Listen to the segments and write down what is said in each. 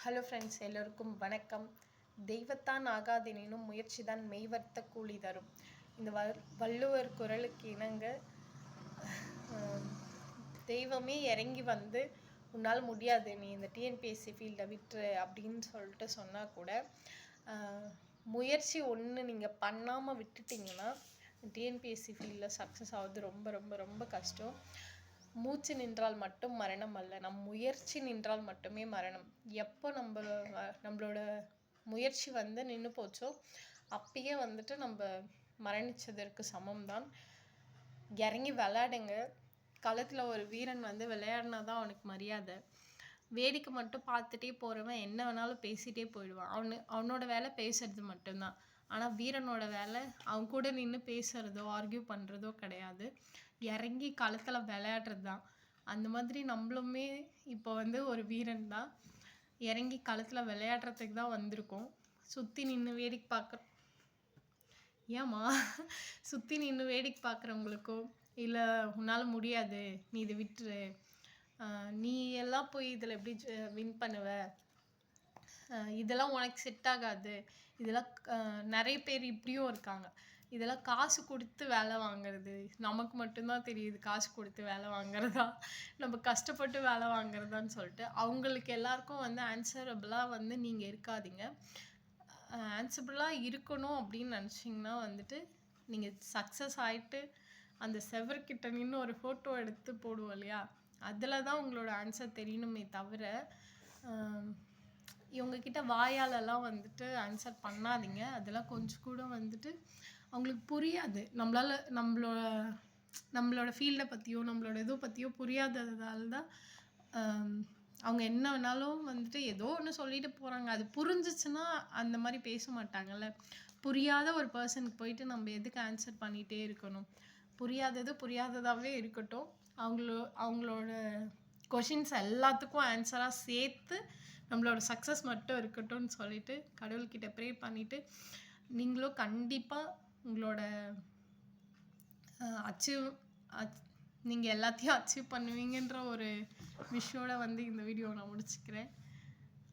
Hello friends, எல்லோருக்கும் வணக்கம். தெய்வத்தான் ஆகாதெனினும் முயற்சி தான் மெய்வர்த்த கூலி தரும். இந்த வள்ளுவர் குறளுக்கு இணங்க தெய்வமே இறங்கி வந்து உன்னால் முடியாது, நீ இந்த டிஎன்பிஎஸ்சி ஃபீல்டை விட்டுரு அப்படின்னு சொல்லிட்டு சொன்னால் கூட முயற்சி ஒன்று நீங்கள் பண்ணாமல் விட்டுட்டிங்கன்னா டிஎன்பிஎஸ்சி ஃபீல்டில் சக்ஸஸ் ஆகுது ரொம்ப ரொம்ப ரொம்ப கஷ்டம். மூச்சு நின்றால் மட்டும் மரணம் அல்ல, நம் முயற்சி நின்றால் மட்டுமே மரணம். எப்போ நம்மளோட முயற்சி வந்து நின்று போச்சோ அப்பயே வந்துட்டு நம்ம மரணிச்சதற்கு சமம் தான். இறங்கி விளையாடுங்க. களத்தில் ஒரு வீரன் வந்து விளையாடினா தான் அவனுக்கு மரியாதை. வேடிக்கை மட்டும் பார்த்துட்டே போகிறவன் என்ன வேணாலும் பேசிகிட்டே போயிடுவான். அவனோட வேலை பேசுறது மட்டும்தான். ஆனால் வீரனோட வேலை அவன் கூட நின்று பேசுகிறதோ ஆர்கியூ பண்ணுறதோ கிடையாது. இறங்கி களத்தில் விளையாடுறது தான். அந்த மாதிரி நம்மளுமே இப்போ வந்து ஒரு வீரன் தான். இறங்கி களத்தில் விளையாடுறதுக்கு தான் வந்திருக்கோம். சுற்றி நின்று வேடிக்கை பார்க்குறோம். ஏம்மா சுற்றி நின்று வேடிக்கை பார்க்குறவங்களுக்கோ இல்லை உன்னால் முடியாது, நீ இதை விட்டுரு, நீ எல்லாம் போய் இதில் எப்படி வின் பண்ணுவ, இதெல்லாம் உனக்கு செட் ஆகாது, இதெல்லாம் நிறைய பேர் இப்படியும் இருக்காங்க. இதெல்லாம் காசு கொடுத்து வேலை வாங்குறது. நமக்கு மட்டும்தான் தெரியுது காசு கொடுத்து வேலை வாங்குறதா நம்ம கஷ்டப்பட்டு வேலை வாங்குறதான்னு சொல்லிட்டு. அவங்களுக்கு எல்லாருக்கும் வந்து ஆன்சரபிளாக வந்து நீங்கள் இருக்காதீங்க. ஆன்சரபிளாக இருக்கணும் அப்படின்னு நினச்சிங்கன்னா வந்துட்டு நீங்கள் சக்ஸஸ் ஆகிட்டு அந்த செவர்கிட்ட நின்று ஒரு ஃபோட்டோ எடுத்து போடுவோம் இல்லையா, அதில் தான் உங்களோட ஆன்சர் தெரியணுமே தவிர இவங்கக்கிட்ட வாயாலெல்லாம் வந்துட்டு ஆன்சர் பண்ணாதீங்க. அதெல்லாம் கொஞ்சம் கூட வந்துட்டு அவங்களுக்கு புரியாது. நம்மளோட ஃபீல்டை பற்றியோ நம்மளோட இதை பற்றியோ புரியாததால் தான் அவங்க என்ன வேணாலும் வந்துட்டு ஏதோ ஒன்று சொல்லிட்டு போகிறாங்க. அது புரிஞ்சிச்சுன்னா அந்த மாதிரி பேச மாட்டாங்கல்ல. புரியாத ஒரு பர்சனுக்கு போயிட்டு நம்ம எதுக்கு ஆன்சர் பண்ணிகிட்டே இருக்கணும்? புரியாததாகவே இருக்கட்டும். அவங்களோட கொஷின்ஸ் எல்லாத்துக்கும் ஆன்சராக சேர்த்து நம்மளோட சக்ஸஸ் மட்டும் இருக்கட்டும்னு சொல்லிட்டு கடவுள்கிட்ட ப்ரே பண்ணிவிட்டு நீங்களும் கண்டிப்பாக உங்களோட நீங்கள் எல்லாத்தையும் அச்சீவ் பண்ணுவீங்கன்ற ஒரு விஷயோட வந்து இந்த வீடியோ நான் முடிச்சுக்கிறேன்.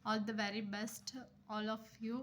All the very best all of you.